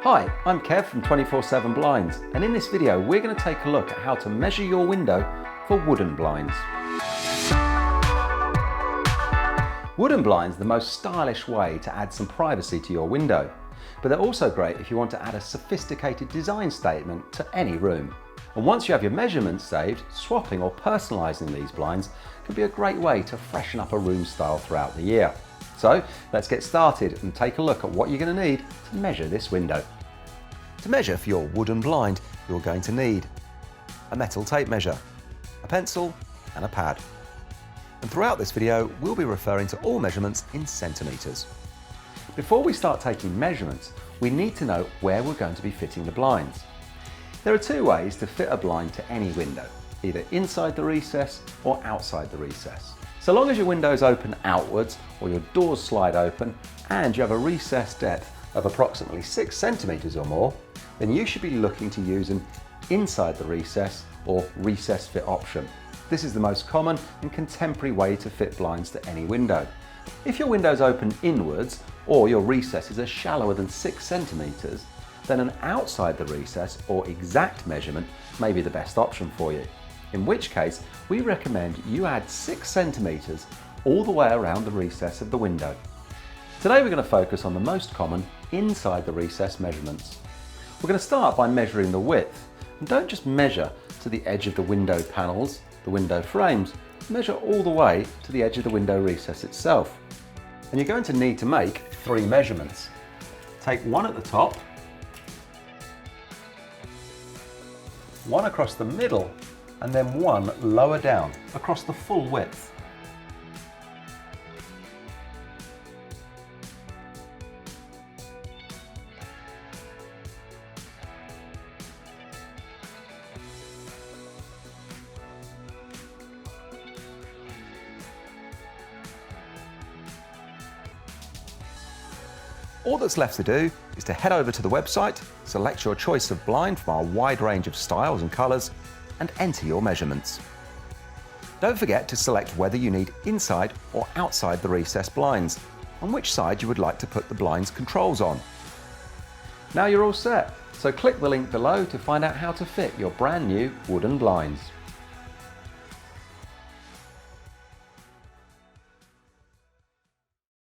Hi, I'm Kev from 24/7 Blinds, and in this video we're going to take a look at how to measure your window for wooden blinds. Wooden blinds are the most stylish way to add some privacy to your window, but they're also great if you want to add a sophisticated design statement to any room. And once you have your measurements saved, swapping or personalising these blinds can be a great way to freshen up a room style throughout the year. So let's get started and take a look at what you're going to need to measure this window. To measure for your wooden blind, you're going to need a metal tape measure, a pencil and a pad. And throughout this video, we'll be referring to all measurements in centimetres. Before we start taking measurements, we need to know where we're going to be fitting the blinds. There are two ways to fit a blind to any window, either inside the recess or outside the recess. So long as your windows open outwards or your doors slide open and you have a recess depth of approximately 6 centimetres or more, then you should be looking to use an inside the recess or recess fit option. This is the most common and contemporary way to fit blinds to any window. If your windows open inwards or your recesses are shallower than 6 centimetres, then an outside the recess or exact measurement may be the best option for you. In which case, we recommend you add 6 centimetres all the way around the recess of the window. Today we're going to focus on the most common inside the recess measurements. We're going to start by measuring the width. And don't just measure to the edge of the window panels, the window frames, measure all the way to the edge of the window recess itself. And you're going to need to make 3 measurements. Take one at the top, one across the middle, and then one lower down across the full width. All that's left to do is to head over to the website, select your choice of blind from our wide range of styles and colours, and enter your measurements. Don't forget to select whether you need inside or outside the recess blinds, and which side you would like to put the blind's controls on. Now you're all set, so click the link below to find out how to fit your brand new wooden blinds.